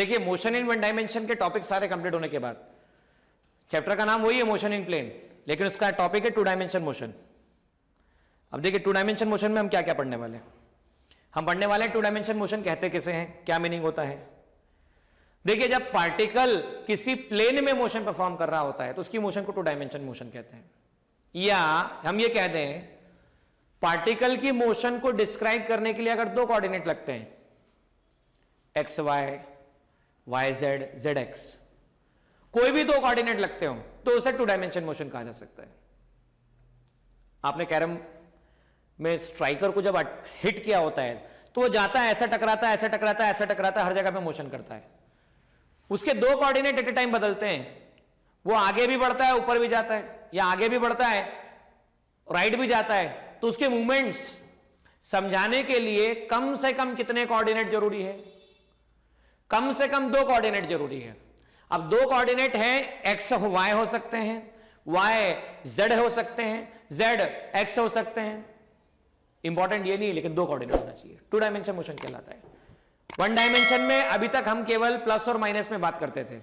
देखिए motion in one dimension के topic सारे कंप्लीट होने के बाद, चैप्टर का नाम वही है मोशन इन प्लेन, लेकिन उसका टॉपिक है टू डायमेंशन मोशन। अब देखिए टू डायमेंशन मोशन में हम क्या क्या पढ़ने वाले हैं। हम पढ़ने वाले हैं टू डायमेंशन मोशन कहते किसे हैं, क्या मीनिंग होता है। देखिए जब पार्टिकल किसी प्लेन में मोशन परफॉर्म कर रहा होता है तो उसकी मोशन को टू डायमेंशन मोशन कहते हैं। या हम ये कहते हैं पार्टिकल की मोशन को डिस्क्राइब करने के लिए अगर दो कोऑर्डिनेट लगते हैं, x y, y z, z x, कोई भी दो कोऑर्डिनेट लगते हो तो उसे टू डायमेंशन मोशन कहा जा सकता है। आपने कैरम में स्ट्राइकर को जब हिट किया होता है तो वो जाता है, ऐसा टकराता है, ऐसा टकराता है, ऐसा टकराता है, हर जगह पे मोशन करता है। उसके दो कोऑर्डिनेट एट ए टाइम बदलते हैं, वो आगे भी बढ़ता है, ऊपर भी जाता है, या आगे भी बढ़ता है, राइट भी जाता है। तो उसके मूवमेंट्स समझाने के लिए कम से कम कितने कोऑर्डिनेट जरूरी है, कम से कम दो कोऑर्डिनेट जरूरी है। अब दो कोऑर्डिनेट है, एक्स वाई हो सकते हैं, वाई जेड हो सकते हैं, जेड एक्स हो सकते हैं। इंपॉर्टेंट ये नहीं, लेकिन दो कोऑर्डिनेट होना चाहिए, टू डायमेंशन मोशन कहलाता है। वन डायमेंशन में अभी तक हम केवल प्लस और माइनस में बात करते थे।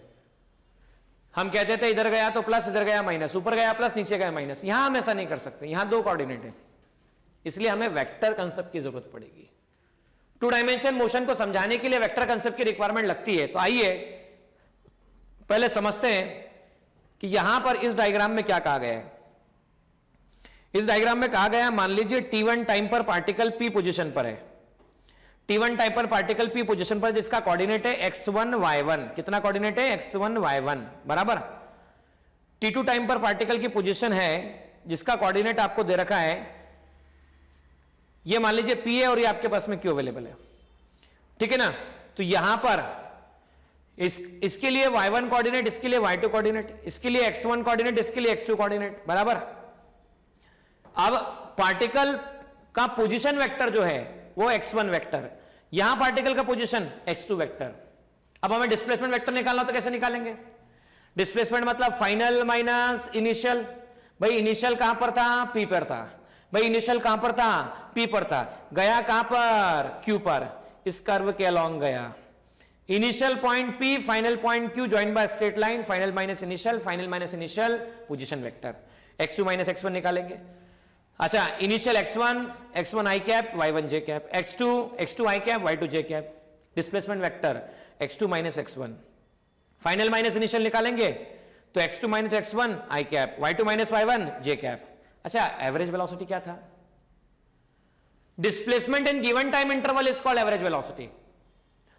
हम कहते थे इधर गया तो प्लस, इधर गया माइनस, ऊपर गया प्लस, नीचे गया माइनस। यहां हम ऐसा नहीं कर सकते, यहां दो कोऑर्डिनेट है, इसलिए हमें वेक्टर कंसेप्ट की जरूरत पड़ेगी। टू डायमेंशन मोशन को समझाने के लिए वेक्टर कंसेप्ट की रिक्वायरमेंट लगती है। तो आइए पहले समझते हैं कि यहां पर इस डायग्राम में क्या कहा गया है। इस डायग्राम में कहा गया है, मान लीजिए t1 टाइम पर पार्टिकल p पोजीशन पर है, t1 टाइम पर पार्टिकल p पोजीशन पर, जिसका कोऑर्डिनेट है x1 y1। कितना कोऑर्डिनेट है, x1 y1 बराबर। t2 टाइम पर पार्टिकल की पोजीशन है जिसका कोऑर्डिनेट आपको दे रखा है, ये मान लीजिए p है और ये आपके पास में q अवेलेबल है, ठीक है ना। तो यहां पर इसके लिए y1 कोऑर्डिनेट, इसके लिए y2 कोऑर्डिनेट, इसके लिए x1 कोऑर्डिनेट, इसके लिए x2 कोऑर्डिनेट बराबर। अब पार्टिकल का पोजीशन वेक्टर जो है वो x1 वेक्टर, यहां पार्टिकल का पोजीशन x2 वेक्टर। अब हमें डिस्प्लेसमेंट वेक्टर निकालना हो तो कैसे निकालेंगे। डिस्प्लेसमेंट मतलब फाइनल माइनस इनिशियल। भाई इनिशियल कहां पर था, p पर था। भाई इनिशियल कहां पर था, p पर था, गया कहां पर, q पर, इस कर्व के अलॉन्ग गया। Initial point p, final point q, join by straight line, final minus initial, final minus initial, position vector. x2 minus x1 निकालेंगे। अच्छा initial x1 i cap, y1 j cap, x2 i cap, y2 j cap. Displacement vector x2 minus x1। Final minus initial निकालेंगे तो x2 minus x1 i cap, y2 minus y1 j cap. अच्छा average velocity क्या था, displacement in given time interval is called average velocity.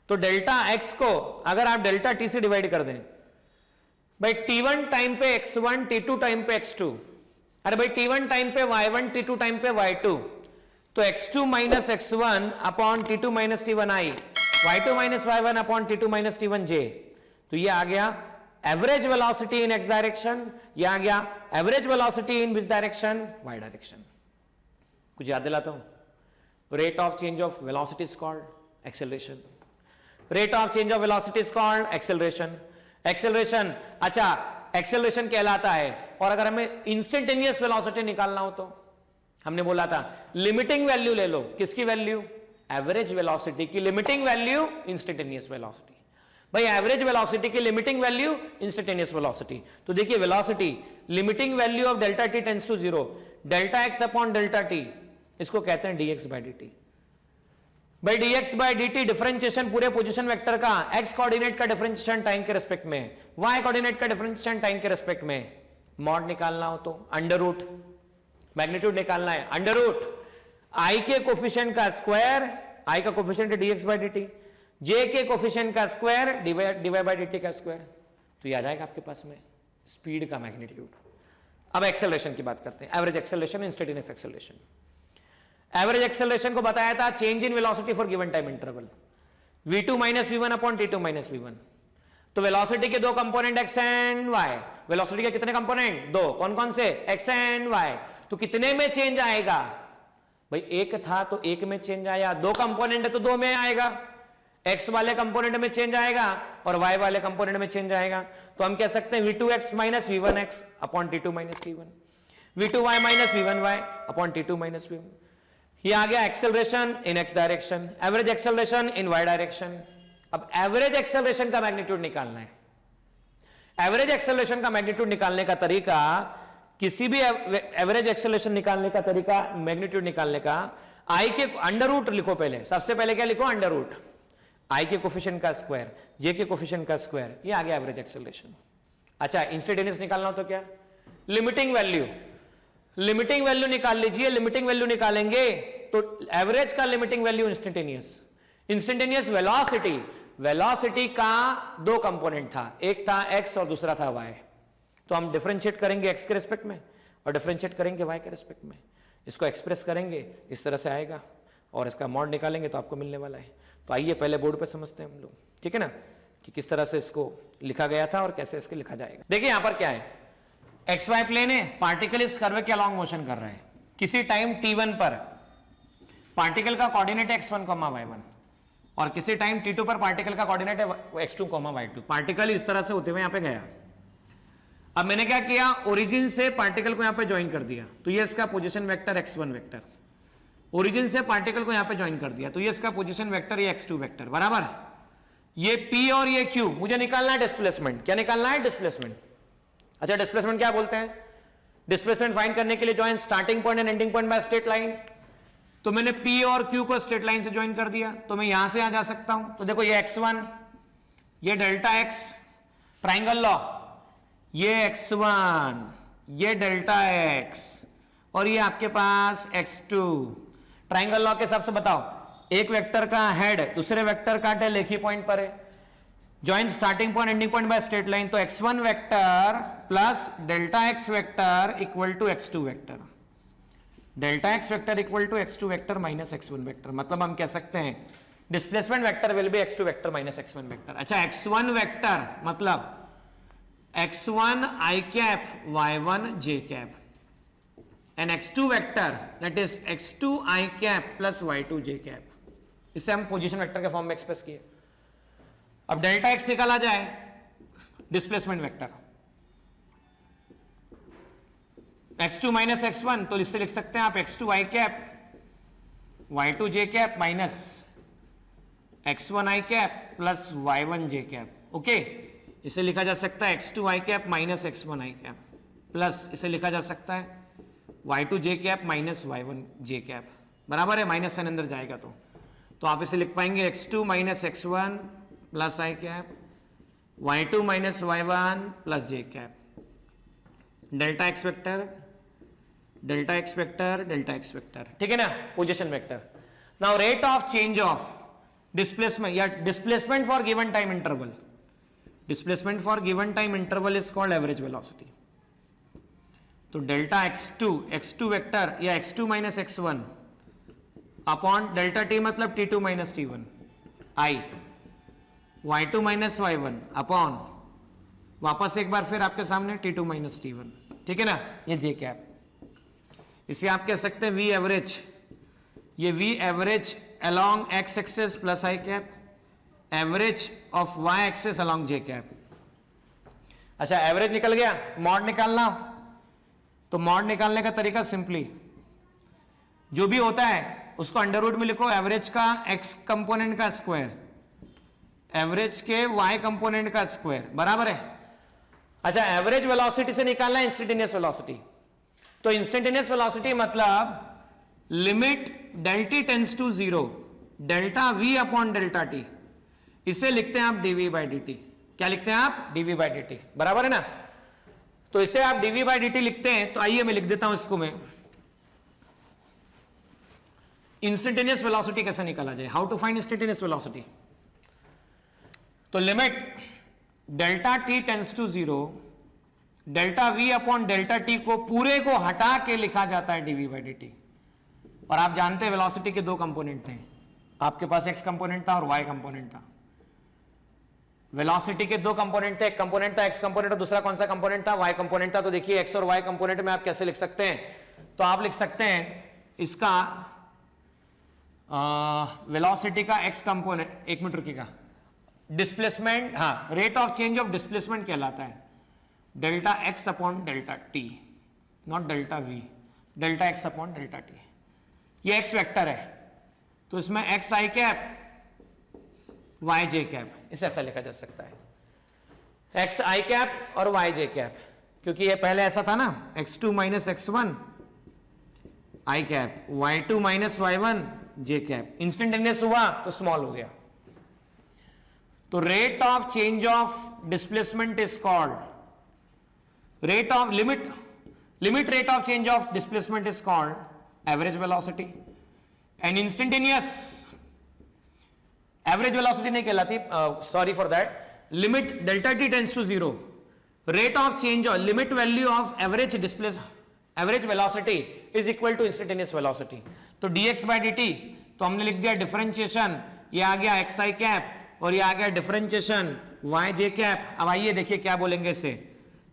तो delta x को अगर आप delta t से डिवाइड कर दें, भाई t1 टाइम पे x1, t2 टाइम पे x2, अरे भाई t1 टाइम पे y1, t2 टाइम पे y2, तो x2 minus x1 upon t2 minus t1i, y2 minus y1 upon t2 minus t1j। तो ये आ गया एवरेज वेलोसिटी इन x डायरेक्शन, ये आ गया average velocity in which direction, y direction. कुछ याद दिलाता हूं, rate of change of velocity is called acceleration, rate of change of velocity is called acceleration. Acceleration, अच्छा एक्सेलरेशन कहलाता है। और अगर हमें इंस्टेंटेनियस वेलोसिटी निकालना हो तो हमने बोला था लिमिटिंग वैल्यू ले लो, किसकी वैल्यू, एवरेज वेलोसिटी की लिमिटिंग वैल्यू इंस्टेंटेनियस वेलोसिटी। भाई एवरेज वेलोसिटी की लिमिटिंग वैल्यू इंस्टेंटेनियस वेलोसिटी। तो देखिए velocity limiting value of delta t tends to 0, delta x upon delta t, इसको कहते हैं dx बाय dt। भाई dx बाय dt डिफरेंशिएशन पूरे पोजीशन वेक्टर का, x कोऑर्डिनेट का डिफरेंशिएशन टाइम के रेस्पेक्ट में, y कोऑर्डिनेट का डिफरेंशिएशन टाइम के रेस्पेक्ट में। मॉड निकालना हो तो अंडर रूट, मैग्नीट्यूड निकालना है अंडर रूट i के कोफिशिएंट का स्क्वायर, i का कोफिशिएंट है dx बाय dt, j के कोफिशिएंट का स्क्वायर dy बाय dt का स्क्वायर। तो ये आ जाएगा आपके पास में स्पीड का मैग्नीट्यूड। अब एक्सेलरेशन की बात करते हैं, average acceleration, instantaneous acceleration. Average acceleration को बताया था change in velocity for given time interval, v2 minus v1 upon t2 minus v1। तो वेलोसिटी के दो component x and y, velocity के कितने कंपोनेंट, दो, कौन कौन से, x एंड y। तो कितने में चेंज आएगा, भाई एक था तो एक में चेंज आया, दो कंपोनेंट है तो दो में आएगा, x वाले कंपोनेंट में चेंज आएगा और y वाले कंपोनेंट में चेंज आएगा। तो हम कह सकते हैं v2x minus v1x upon t2 minus t1, v2y minus v1y upon t2 minus v1। ये आ गया acceleration in x direction, average acceleration in y direction. अब एवरेज एक्सेलरेशन का मैग्नीट्यूड निकालना है। एवरेज एक्सेलरेशन का मैग्नीट्यूड निकालने का तरीका, किसी भी एवरेज एक्सेलरेशन निकालने का तरीका, मैग्नीट्यूड निकालने का, आई के अंडर रूट लिखो पहले, सबसे पहले क्या लिखो, अंडर रूट आई के कोफिशिएंट का स्क्वायर, जे के कोफिशिएंट का स्क्वायर, ये आ गया एवरेज एक्सेलरेशन। अच्छा, इंस्टेंटेनियस निकालना हो तो क्या, लिमिटिंग वैल्यू, लिमिटिंग वैल्यू निकाल लीजिए। लिमिटिंग वैल्यू निकालेंगे तो एवरेज का limiting value instantaneous, instantaneous velocity, velocity का दो कंपोनेंट था, एक था x और दूसरा था y। तो हम डिफरेंशिएट करेंगे x के रिस्पेक्ट में और डिफरेंशिएट करेंगे y के रिस्पेक्ट में, इसको एक्सप्रेस करेंगे इस तरह से आएगा और इसका मॉड निकालेंगे तो आपको मिलने वाला है। तो आइए पहले बोर्ड पे समझते हैं हम लोग, ठीक है ना, कि किस तरह से इसको लिखा गया था और कैसे इसके लिखा जाएगा। देखिए यहां पर क्या है, XY प्लेन है, पार्टिकल इस कर्व के अलॉन्ग मोशन कर रहा है। किसी टाइम t1 पर पार्टिकल का कोऑर्डिनेट है x1, y1 और किसी टाइम t2 पर पार्टिकल का कोऑर्डिनेट है x2, y2। पार्टिकल इस तरह से होते हुए यहां पे गया। अब मैंने क्या किया, ओरिजिन से पार्टिकल को यहां पे ज्वाइन कर दिया, तो ये इसका position vector x1 vector, origin से पार्टिकल को यहां पे ज्वाइन कर दिया तो ये इसका पोजीशन वेक्टर, ये x2 वेक्टर, बराबर। ये p और ये q, मुझे निकालना है डिस्प्लेसमेंट। क्या निकालना है, डिस्प्लेसमेंट। अच्छा, डिस्प्लेसमेंट क्या बोलते हैं, डिस्प्लेसमेंट फाइंड करने के लिए join starting point and ending point by straight line. तो मैंने p और q को स्ट्रेट लाइन से ज्वाइन कर दिया, तो मैं यहां से आ जा सकता हूं। तो देखो ये x1, ये डेल्टा x, ट्राइंगल लॉ, ये x1, ये डेल्टा x और ये आपके पास x2। ट्राइंगल लॉ के हिसाब से बताओ, एक वेक्टर का हेड दूसरे वेक्टर का टेल एक ही पॉइंट पर है, join starting point ending point by straight line. तो x1 vector plus delta x vector equal to x2 vector, delta x vector equal to x2 vector minus x1 vector. मतलब हम कह सकते हैं displacement vector will be x2 vector minus x1 vector. अच्छा, x1 vector मतलब x1 i cap y1 j cap and x2 vector that is x2 i cap plus y2 j cap. इसे हम position vector के form में express किए। अब delta x निकाला जाए, displacement vector x2 minus x1, तो इससे लिख सकते हैं आप x2 i cap y2 j cap minus x1 i cap plus y1 j cap. Okay, इसे लिखा जा सकता है x2 i cap minus x1 i cap plus इसे लिखा जा सकता है y2 j cap minus y1 j cap, बराबर है, माइनस साइन अंदर जाएगा तो आप इसे लिख पाएंगे x2 minus x1 plus i cap y2 minus y1 plus j cap, delta x vector, delta x vector, delta x vector, ठीक है ना, position vector. Now rate of change of displacement या displacement for given time interval, displacement for given time interval is called average velocity. तो delta x2 vector या x2 minus x1 upon delta t मतलब t2 minus t1 i, y2 minus y1 upon वापस एक बार फिर आपके सामने t2 minus t1, ठीक है ना, ये j कैप। इसे आप कह सकते हैं v एवरेज, ये v average along x axis plus i cap, average of y axis along j cap. अच्छा, एवरेज निकल गया, मॉड निकालना, तो मॉड निकालने का तरीका सिंपली जो भी होता है उसको अंडर रूट में लिखो, एवरेज का x कंपोनेंट का स्क्वायर, एवरेज के y कंपोनेंट का स्क्वायर, बराबर है। अच्छा, एवरेज वेलोसिटी से निकालना है इंस्टेंटेनियस वेलोसिटी, तो इंस्टेंटेनियस वेलोसिटी मतलब limit del t tends to 0 delta v upon delta t, इसे लिखते हैं आप dv बाई dt। क्या लिखते हैं आप, dv बाई dt, बराबर है ना। तो इसे आप dv बाई dt लिखते हैं, तो आइए मैं लिख देता हूं इसको मैं, इंस्टेंटेनियस वेलोसिटी कैसे निकाला जाए, how to find instantaneous velocity. तो limit delta t tends to 0 delta v upon delta t को पूरे को हटा के लिखा जाता है dv बाई dt। और आप जानते हैं वेलोसिटी के दो कंपोनेंट थे, आपके पास x कंपोनेंट था और y कंपोनेंट था। वेलोसिटी के दो कंपोनेंट थे, एक कंपोनेंट था x कंपोनेंट और दूसरा कौन सा कंपोनेंट था, y कंपोनेंट था। तो देखिए x और y कंपोनेंट में आप कैसे लिख सकते हैं, तो आप लिख सकते हैं इसका वेलोसिटी का x कंपोनेंट, एक मिनट रुकिएगा, डिस्प्लेसमेंट, हाँ, rate of change of displacement कहलाता है delta x upon delta t, not delta v, delta x upon delta t। ये x वेक्टर है, तो इसमें x i cap y j cap, इसे ऐसा लिखा जा सकता है, एक्स आई कैप और वाई जे कैप, क्योंकि ये पहले ऐसा था ना, x2 minus x1 i cap, y2 minus y1 J cap, instantaneous हुआ तो स्मॉल हो गया। तो rate of change of displacement is called rate of limit rate of change of displacement is called average velocity, and instantaneous average velocity नहीं कहलाती, sorry for that, limit delta t tends to zero, rate of change और limit value of average velocity is equal to instantaneous velocity. तो dx by dt, तो हमने लिख दिया differentiation, ये आ गया एक्स आई कैप और ये आ गया डिफरेंशिएशन वाई जे कैप। अब आइए देखिए क्या बोलेंगे इसे,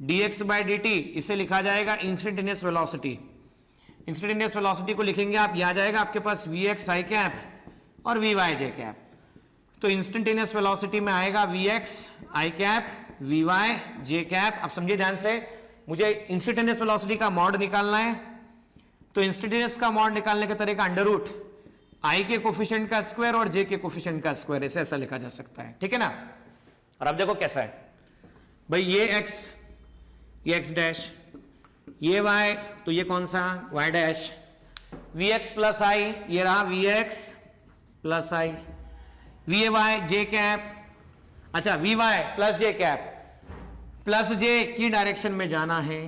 dx बाई dt इसे लिखा जाएगा इंस्टेंटेनियस वेलोसिटी। इंस्टेंटेनियस वेलोसिटी को लिखेंगे आप, यह आ जाएगा आपके पास vx आई कैप और vy जे कैप। तो इंस्टेंटेनियस वेलोसिटी में आएगा vx आई कैप vy जे कैप। अब समझिए ध्यान से, मुझे इंस्टेंटेनियस वेलोसिटी का मॉड निकालना है, तो इंस्टेंटेनियस का मॉड निकालने का तरीका अंडर रूट आई के कोफिशिएंट का स्क्वायर और जे के कोफिशिएंट का स्क्वायर, इसे ऐसा लिखा जा सकता है, ठीक है ना। और अब देखो कैसा है भाई, ये x, ये x डैश, ये y, तो ये कौन सा y डैश, vx प्लस आई, ये रहा vx प्लस आई, vy जे कैप, अच्छा vy plus J cap, plus जे की डायरेक्शन में जाना है,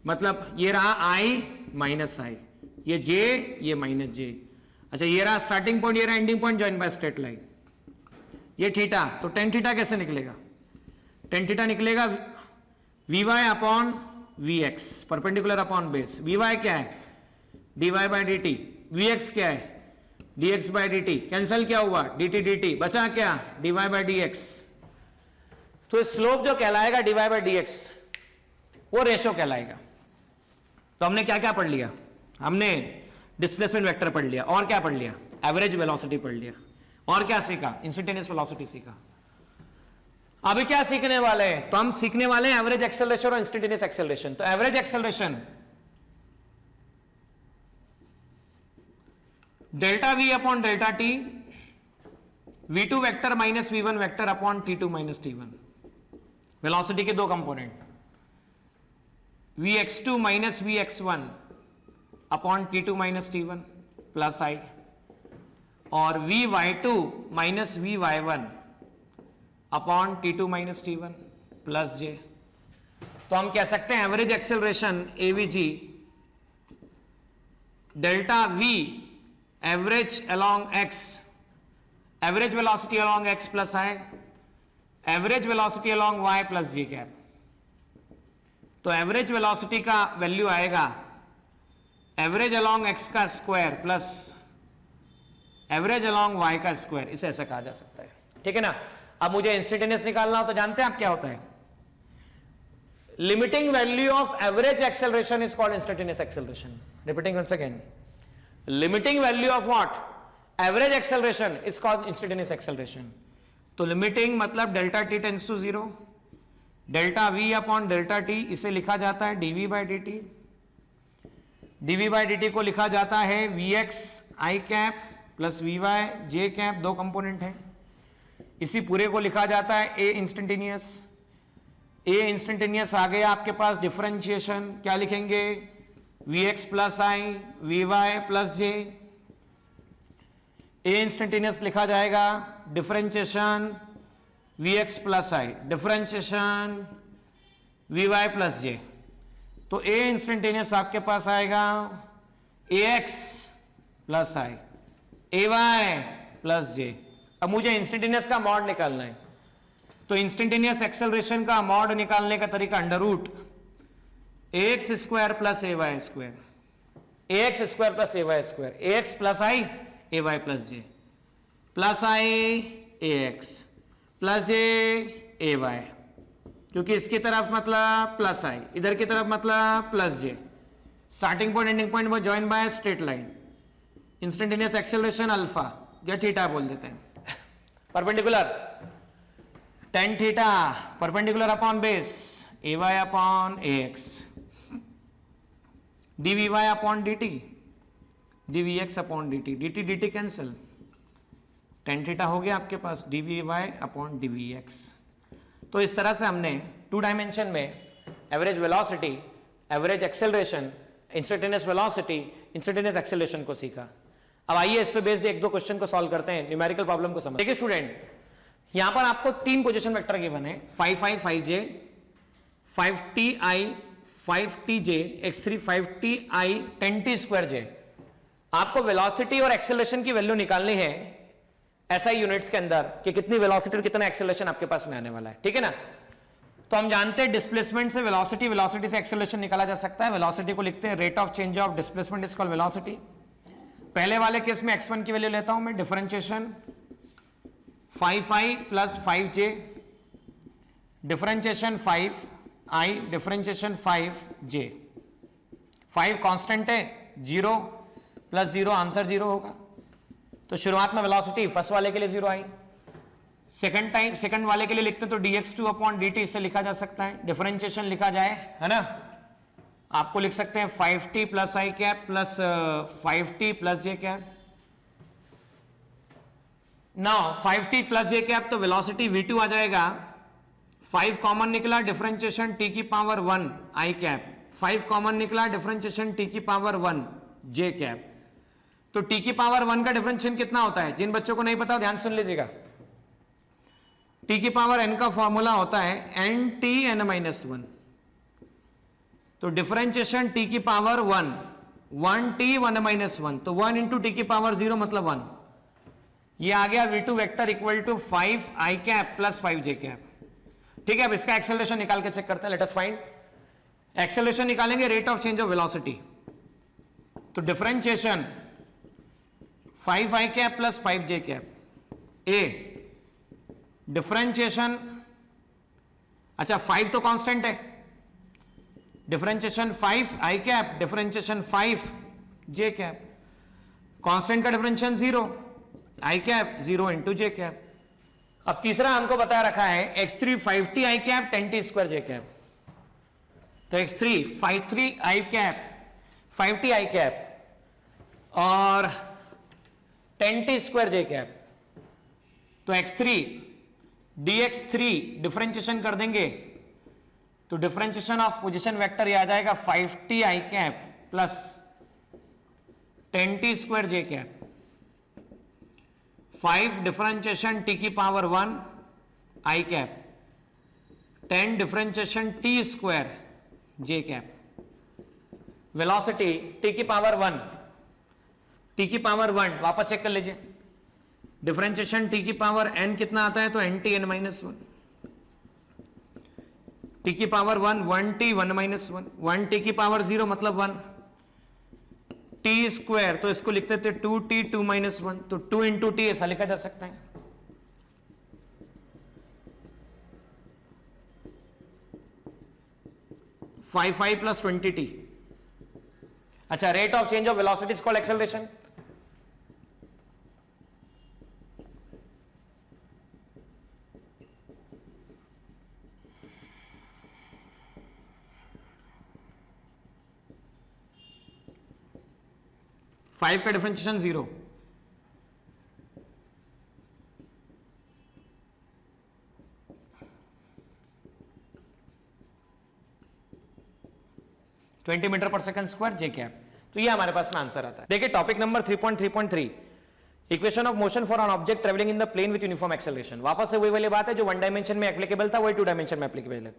मतलब ये रहा i माइनस आई, ये j ये माइनस जे, अच्छा ये रहा स्टार्टिंग पॉइंट, ये रहा ending point join by straight line, ये थीटा, तो टेन थीटा कैसे निकलेगा, टेन थीटा निकलेगा vy upon vx perpendicular upon base, vy क्या है dy बाई dt, vx क्या है dx बाई dt, कैंसिल क्या हुआ dt dt, बचा क्या dy बाई dx। तो स्लोप जो कहलाएगा dy बाई dx वो रेशो कहलाएगा। तो हमने क्या क्या पढ़ लिया, हमने डिस्प्लेसमेंट वेक्टर पढ़ लिया, और क्या पढ़ लिया, एवरेज वेलोसिटी पढ़ लिया, और क्या सीखा, इंस्टेंटेनियस वेलोसिटी सीखा। अभी क्या सीखने वाले हैं, तो हम सीखने वाले हैं एवरेज एक्सेलरेशन और इंस्टेंटेनियस एक्सेलरेशन। तो average acceleration delta v upon delta t, v2 vector minus v1 vector upon t2 minus t1, velocity के दो component, vx2 minus vx1 upon t2 minus t1 plus i, और vy2 minus vy1 upon t2 minus t1 plus j. तो हम कह सकते हैं average acceleration avg delta v average along x, average velocity along x plus i, average velocity along y plus ji cap. तो average velocity का value आएगा average along x का square plus average along y का square, इसे ऐसा कहा जा सकता है, ठीक है ना। अब मुझे इंस्टेंटेनियस निकालना हो तो जानते हैं आप क्या होता है, limiting value of average acceleration is called instantaneous acceleration. Repeating once again, limiting value of what, average acceleration is called instantaneous acceleration. तो लिमिटिंग मतलब delta t tends to zero, delta v upon delta t, इसे लिखा जाता है dv by d t, dv by d t को लिखा जाता है v x i cap plus v y j cap, दो कंपोनेंट है। इसी पूरे को लिखा जाता है ए इंस्टेंटेनियस, ए इंस्टेंटेनियस आ गया आपके पास डिफरेंशिएशन, क्या लिखेंगे v x plus i v y plus j, a instantaneous लिखा जाएगा differentiation v x plus i, differentiation v y plus j. तो ए इंस्टेंटेनियस आपके पास आएगा a x plus i a y plus j. अब मुझे इंस्टेंटेनियस का mod निकालना है, तो इंस्टेंटेनियस एक्सेलरेशन का मॉड निकालने का तरीका under root A x square plus A Y square, A x square plus A Y square, A x plus i a y plus J, plus i A x plus j A Y, क्योंकि इसकी तरफ मतलब plus आई, इधर की तरफ मतलब plus j, starting point ending point वो join by straight line, instantaneous acceleration alpha या थीटा बोल देते हैं, perpendicular tan theta perpendicular upon base a y upon a x, d v y upon d t, d v x upon d t, d t cancel, tan theta हो गया आपके पास dvy upon dvx। तो इस तरह से हमने 2 dimension में average velocity, average acceleration, instantaneous velocity, instantaneous acceleration को सीखा। अब आइए इस पे बेस्ड एक दो क्वेश्चन को सॉल्व करते हैं, न्यूमेरिकल प्रॉब्लम को समझ। देखिए स्टूडेंट, यहां पर आपको 3 पोजीशन वेक्टर गिवन है, 5i 5j, 5ti 5tj, x3 5ti 10t2j। आपको वेलोसिटी और एक्सेलरेशन की वैल्यू निकालनी है SI यूनिट्स के अंदर कि कितनी वेलोसिटी और कितना एक्सेलरेशन आपके पास में आने वाला है, ठीक है ना। तो हम जानते हैं डिस्प्लेसमेंट से वेलोसिटी, वेलोसिटी से एक्सेलरेशन निकाला जा सकता है। वेलोसिटी को लिखते हैं rate of change of displacement is called velocity. पहले वाले केस में x1 की वैल्यू लेता हूं मैं, differentiation 5i plus 5j, differentiation 5i, differentiation 5j। 5 constant है, 0 प्लस 0 आंसर 0 होगा। तो शुरुआत में वेलोसिटी फर्स्ट वाले के लिए 0 आई, सेकंड वाले के लिए लिखते हैं तो dx2 अपॉन dt इससे लिखा जा सकता है। डिफरेंशिएशन लिखा जाए, है ना, आपको लिख सकते हैं 5t प्लस आई cap plus 5t plus J cap. Now 5t plus J cap तो वेलोसिटी v2 आ जाएगा, 5 कॉमन निकला, डिफरेंशिएशन t की पावर 1 आई कैप, 5 कॉमन निकला, डिफरेंशिएशन t की पावर 1 जे कैप। तो t की पावर 1 का डिफरेंशिएशन कितना होता है, जिन बच्चों को नहीं पता ध्यान सुन लीजिएगा। t की पावर n का फॉर्मूला होता है nt n माइनस 1। तो डिफरेंशिएशन t की पावर 1, 1t 1 माइनस 1, तो 1 इंटू टी की पावर 0 मतलब 1। ये आ गया v2 vector equal to 5 i cap plus 5 j cap. ठीक है, अब इसका एक्सेलरेशन निकाल के चेक करते हैं। लेट अस फाइंड एक्सेलरेशन, निकालेंगे rate of change of velocity. तो differentiation 5 i cap plus 5 j cap a, differentiation, अच्छा 5 तो कांस्टेंट है, differentiation 5 i cap, differentiation 5 j cap. Constant का differentiation 0, i cap 0 into j cap. अब तीसरा हमको बता रखा है x3 5t i cap 10t2 j cap. तो x3 5t i cap 5t i cap और 10t2 j कैप। तो x3 dx3 डिफरेंशिएशन कर देंगे तो डिफरेंशिएशन ऑफ पोजीशन वेक्टर ये आ जाएगा 5t i cap plus 10t2 j cap. 5 differentiation t की power 1 i cap, 10 differentiation t square j cap. Velocity t की power 1, t की power 1 वापस चेक कर लीजिए, डिफरेंशिएशन t की पावर n कितना आता है तो nt n माइनस 1, t की पावर 1 1t 1 माइनस 1, 1t की पावर 0 मतलब 1, t स्क्वायर तो इसको लिखते थे 2t 2 माइनस 1, तो 2 इंटू टी ऐसा लिखा जा सकता है। Five plus 20t। अच्छा, rate of change of velocity is called acceleration. Five का differentiation 0, twenty meter per second square j cap. तो ये हमारे पास में आंसर आता है। देखिए topic number 3.3.3, equation of motion for an object travelling in the plane with uniform acceleration. वापस से वही वाली बात है जो 1 डायमेंशन में एप्लीकेबल था वही 2 डायमेंशन में एप्लीकेबल है।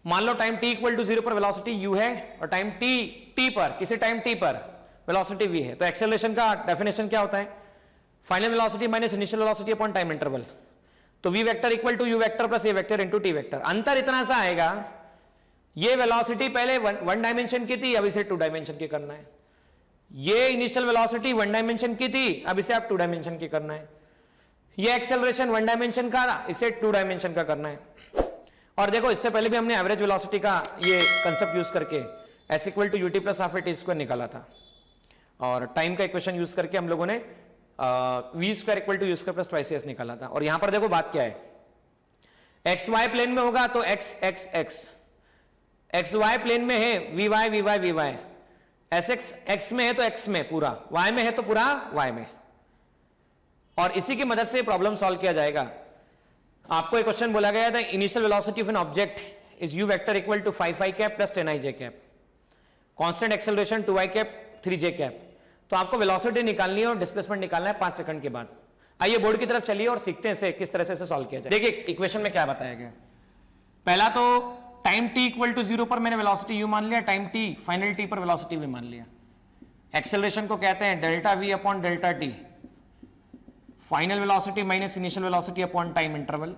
मान लो टाइम t इक्वल टू 0 पर वेलोसिटी u है और टाइम t पर, किसी टाइम t पर वेलोसिटी v है। तो एक्सेलरेशन का डेफिनेशन क्या होता है, final velocity minus initial velocity upon time interval. तो v vector equal to u vector plus a vector into t vector. अंतर इतना सा आएगा, ये वेलोसिटी पहले 1 डायमेंशन की थी, अब इसे 2 डायमेंशन की करना है। ये इनिशियल वेलोसिटी 1 डायमेंशन की थी, अब इसे आप 2 डायमेंशन की करना है। ये एक्सेलरेशन 1 डायमेंशन का, इसे 2 डायमेंशन का करना है। और देखो इससे पहले भी हमने एवरेज वेलोसिटी का ये कंसेप्ट यूज करके s equal to ut plus half a t square निकाला था, और टाइम का इक्वेशन यूज करके हम लोगों ने v square equal to u square plus twice s निकाला था। और यहां पर देखो बात क्या है, एक्स वाई प्लेन में होगा तो x x x, x y plane में है vy vy vy, s x x में है तो x में पूरा, y में है तो पूरा y में। और इसी की मदद से प्रॉब्लम सॉल्व किया जाएगा। आपको एक क्वेश्चन बोला गया था, initial velocity of an object is u vector equal to 5i cap plus 10i j cap, constant acceleration 2i cap 3j cap. तो आपको वेलोसिटी निकालनी है और डिस्प्लेसमेंट निकालना है 5 सेकंड के बाद। आइए बोर्ड की तरफ चलिए और सीखते हैं इसे किस तरह से सॉल्व किया जाए। देखिए इक्वेशन में क्या बताया गया, पहला तो टाइम t इक्वल टू 0 पर मैंने वेलोसिटी u मान लिया, टाइम t फाइनल t पर वेलोसिटी v मान लिया। एक्सेलरेशन को कहते हैं delta v upon delta t, final velocity minus initial velocity upon time interval.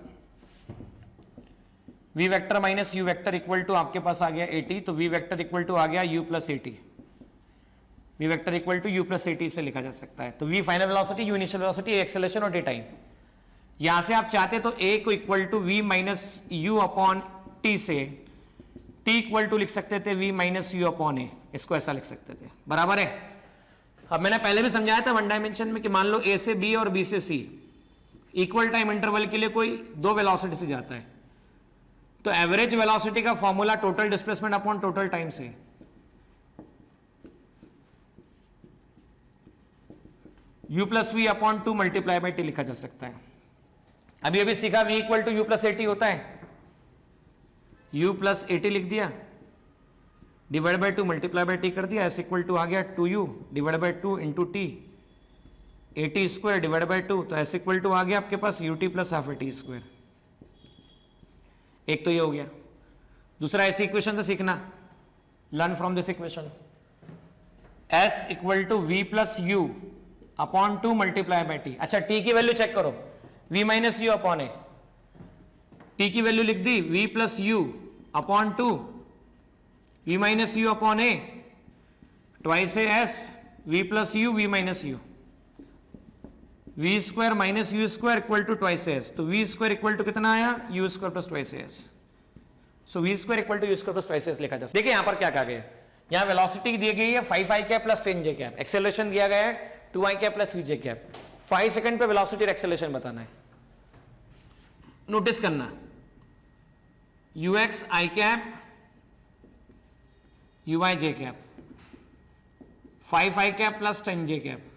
v vector minus u vector equal to आपके पास आ गया at, तो v वेक्टर इक्वल टू आ गया u plus at, v vector equal to u plus at से लिखा जा सकता है। तो v final velocity, u initial velocity, acceleration और t टाइम। यहां से आप चाहते तो a को equal to v minus u upon t से t इक्वल टू लिख सकते थे v minus u upon a, इसको ऐसा लिख सकते थे, बराबर है। अब मैंने पहले भी समझाया था वन डायमेंशन में कि मान लो a से b और b से c इक्वल टाइम इंटरवल के लिए कोई दो वेलोसिटी से जाता है, तो एवरेज वेलोसिटी का formula total displacement upon total time से, u plus v upon 2 multiply by t लिखा जा सकता है। अभी अभी सीखा v equal to u plus a t होता है, u प्लस एटी लिख दिया, divide by 2 multiply by t कर दिया, s इक्वल टू आ गया 2u divide by 2 into T, eighty square divide by 2, तो s इक्वल टू आ गया आपके पास ut plus half eighty square. एक तो ये हो गया। दूसरा ऐसी इक्वेशन से सीखना, learn from this equation, s equal to v plus u upon 2 multiply by t. अच्छा t की वैल्यू चेक करो, v minus u upon a, t की वैल्यू लिख दी v plus u upon 2, v minus u upon a twice a s, v plus u v minus u, v square minus u square equal to twice s, तो v square equal to कितना आया u square plus twice s. So v square equal to u square plus twice s लिखा जा सकता है। देखिए यहां पर क्या कहा गया, यहां वेलोसिटी दी गई है 5i cap plus 10j cap, acceleration दिया गया है 2i cap plus 3j cap. 5 second पे वेलोसिटी और एक्सेलरेशन बताना है। नोटिस करना, ux i cap ui j cap, 5i cap plus 10j cap,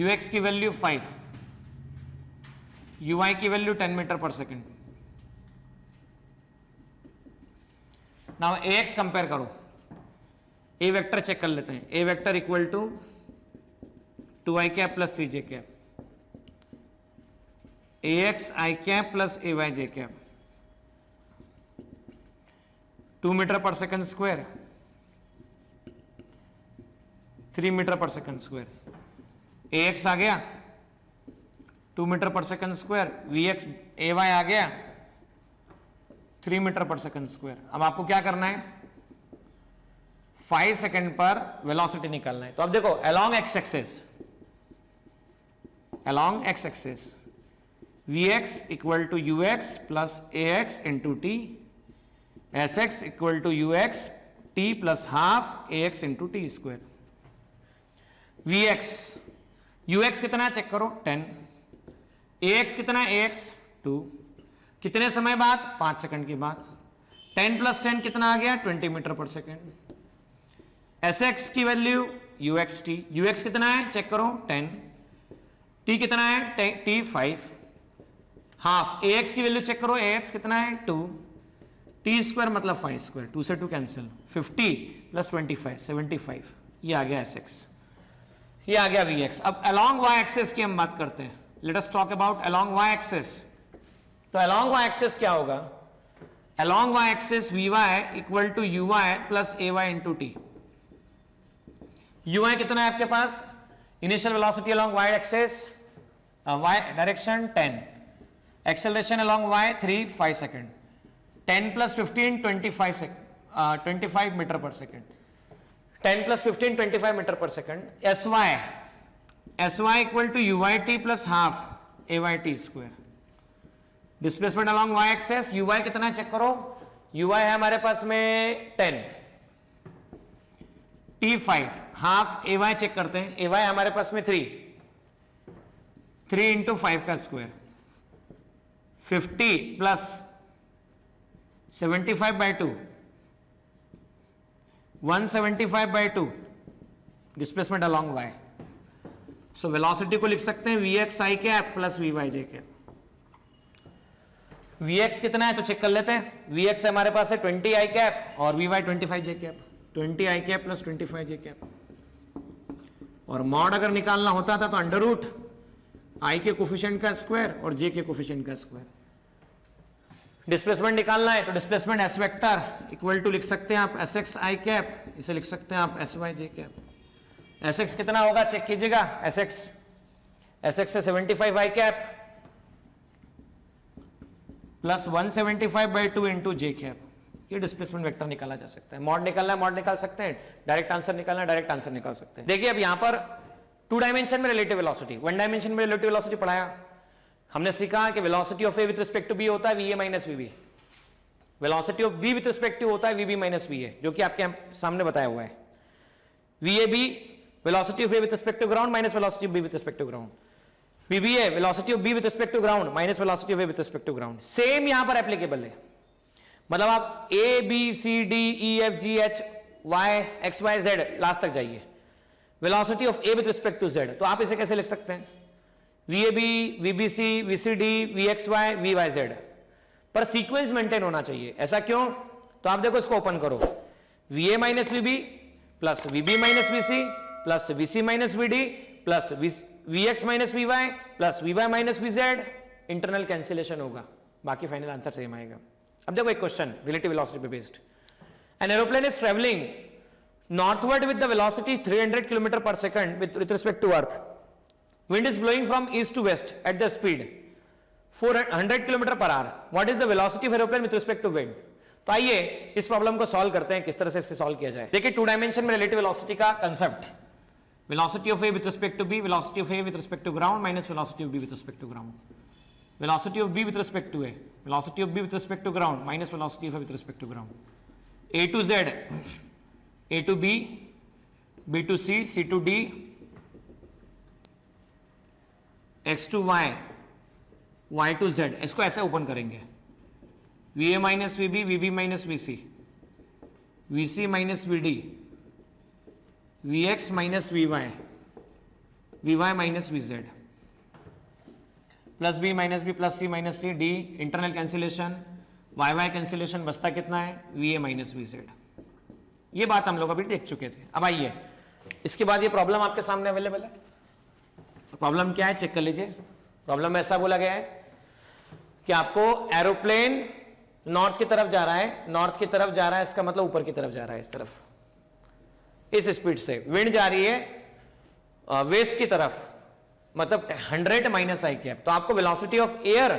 ux की वैल्यू 5, ui की वैल्यू 10 मीटर पर सेकेंड। नाउ ax कंपेयर करो, a वेक्टर चेक कर लेते हैं, a vector equal to 2i cap plus 3j cap, ax i cap plus ay j cap, 2 metre पर second square, 3 metre पर second square, ax आ गया 2 metre पर second square, vx ay आ गया 3 metre पर second square. अब आपको क्या करना है, 5 सेकेंड पर वेलोसिटी निकालना है। तो अब देखो along X axis vx equal to ux plus ax into T, sx equal to ux t plus half ax into T square. vx ux कितना चेक करो 10, ax कितना है ax 2, कितने समय बाद 5 सेकंड के बाद, 10 प्लस 10 कितना आ गया 20 मीटर पर सेकंड। sx की वैल्यू ux कितना है चेक करो 10, t कितना है t 5, हाफ ax की वैल्यू चेक करो ax कितना है 2, t स्क्वायर मतलब 5 स्क्वायर, 2 से 2 कैंसिल, 50 प्लस 25 75, ये आ गया sx, ये आ गया vx। अब अलोंग y एक्सेस की हम बात करते हैं, let us talk about along y axis. तो अलोंग y एक्सेस क्या होगा, along y axis vy equal to uy plus ay into T. uy कितना है आपके पास, initial velocity along y axis y direction 10, acceleration along y 3 5 second, 10 plus 15 25 metre per second, 10 plus 15 25 metre per second. sy equal to uy t plus half ay t square. Displacement along y axis, uy कितना check करो, uy है हमारे पास में 10, t 5, half ay check करते हैं, ay हमारे पास में 3 इंटू 5 का square, 50 plus 75 by 2, 175 by 2 displacement along y। So velocity को लिख सकते हैं vx i cap plus vy j cap. vx कितना है तो चेक कर लेते हैं। vx हमारे पास है 20 i कैप और vy 25 j cap, 20 i cap plus 25 j cap. और मॉड अगर निकालना होता था तो अंडर रूट i के कोफिशिएंट का स्क्वायर और j के कोफिशिएंट का स्क्वायर। डिस्प्लेसमेंट निकालना है तो displacement S vector equal to लिख सकते हैं आप एस एक्स आई कैप, इसे लिख सकते हैं आप S Y j cap. S x कितना होगा चेक कीजिएगा, एस एक्स से 75 आई कैप प्लस 175/2 इंटू जे कैप। ये डिस्प्लेसमेंट वेक्टर निकाला जा सकता है। मॉड निकालना है मॉड निकाल सकते हैं, डायरेक्ट आंसर निकालना है डायरेक्ट आंसर निकाल सकते हैं। देखिए अब यहां पर 2 डायमेंशन में रिलेटिव वेलोसिटी, 1 डायमेंशन में रिलेटिव वेलोसिटी पढ़ाया हमने, सीखा कि velocity of A with respect to B होता है V A minus V B, velocity of B with respect to होता है वीबी माइनस वीए, जो कि आपके सामने बताया हुआ है। V A B velocity of A with respect to ground minus velocity of B with respect to ground, V B A velocity of B with respect to ground minus velocity of A with respect to ground. Same यहां पर applicable है, मतलब आप A B C D E F G H Y X Y Z last तक जाइए, velocity of A with respect to Z, तो आप इसे कैसे लिख सकते हैं VAB, VBC, VCD, VXY, VYZ, पर सीक्वेंस मेंटेन होना चाहिए। ऐसा क्यों? तो आप देखो इसको ओपन करो, VA minus VB plus VB minus VC plus VC minus VD plus VX minus VY plus VY minus VZ, internal cancellation होगा, बाकी फाइनल आंसर सेम आएगा। अब देखो एक क्वेश्चन रिलेटिव वेलोसिटी पे based, an aeroplane is travelling northward with the velocity 300 kilometre per second with respect to earth, wind is blowing from east to west at the speed 400 km per hour, what is the velocity of aeroplane with respect to wind? तो आइए इस problem को solve करते हैं, किस तरह से इसे सॉल्व किया जाए। देखिए 2 डायमेंशन में रिलेटिव वेलोसिटी का concept, velocity of A with respect to B, velocity of A with respect to ground minus velocity of B with respect to ground, velocity of B with respect to A, velocity of B with respect to ground minus velocity of A with respect to ground, A to Z, A to B, B to C, C to D, x to y, y to z, इसको ऐसे open करेंगे, va minus vb, vb minus vc, vc minus vd, vx minus vy, vy minus vz, plus b minus b plus c minus c, d internal cancellation, y cancellation, बचता कितना है va minus vz। ये बात हम लोग अभी देख चुके थे। अब आइए इसके बाद ये प्रॉब्लम आपके सामने अवेलेबल है। प्रॉब्लम क्या है चेक कर लीजिए। प्रॉब्लम में ऐसा बोला गया है कि आपको एरोप्लेन नॉर्थ की तरफ जा रहा है, नॉर्थ की तरफ जा रहा है इसका मतलब ऊपर की तरफ जा रहा है, इस तरफ, इस स्पीड से। विंड जा रही है वेस्ट की तरफ, मतलब 100 माइनस आई कैप। तो आपको वेलोसिटी ऑफ एयर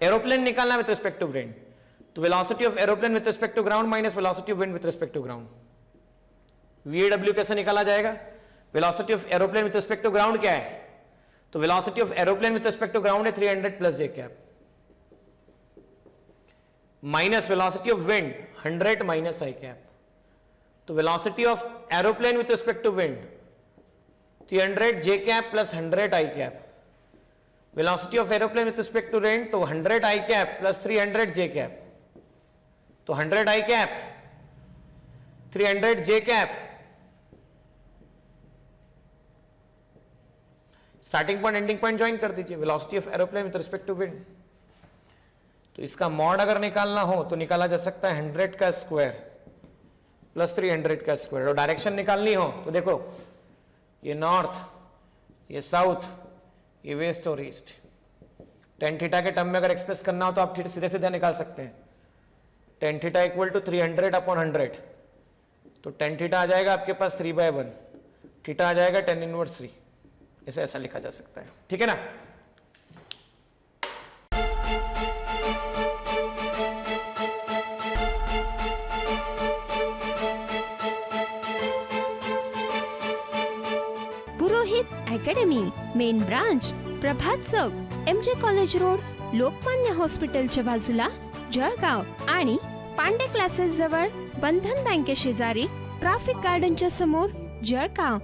एरोप्लेन निकालना विद रिस्पेक्ट टू विंड, तो velocity of aeroplane with respect to ground minus velocity of wind with respect to ground. VAW कैसे निकाला जाएगा? Velocity of aeroplane with respect to ground क्या है? तो velocity of aeroplane with respect to ground है 300 plus J cap, minus velocity of wind 100 minus I cap. तो velocity of aeroplane with respect to wind 300 J cap plus 100 I cap, velocity of aeroplane with respect to wind तो 100 I cap plus 300 J cap, तो 100 I cap 300 J cap, starting point ending point join कर दीजिए, velocity of aeroplane with respect to wind. तो इसका mod अगर निकालना हो तो निकाला जा सकता है 100 का स्क्वायर प्लस 300 का स्क्वायर। और डायरेक्शन निकालनी हो तो देखो ये नॉर्थ, ये साउथ, ये वेस्ट और ईस्ट। टेन थीटा के टर्म में अगर एक्सप्रेस करना हो तो आप सीधे सीधे निकाल सकते हैं। Tan theta equal to 300 upon 100, तो टेन थीटा आ जाएगा आपके पास 3/1, थीटा आ जाएगा 10 इनवर्स 3। इसे ऐसा लिखा जा सकता है, ठीक है ना। पुरोहित अकॅडमी, मेन ब्रांच प्रभात चौक, MJ कॉलेज रोड, लोकमान्य हॉस्पिटलच्या बाजूला, जळगाव आणि पांडे क्लासेस जवळ, बंधन बँके शेजारी, ट्रॅफिक गार्डनच्या समोर, जळगाव।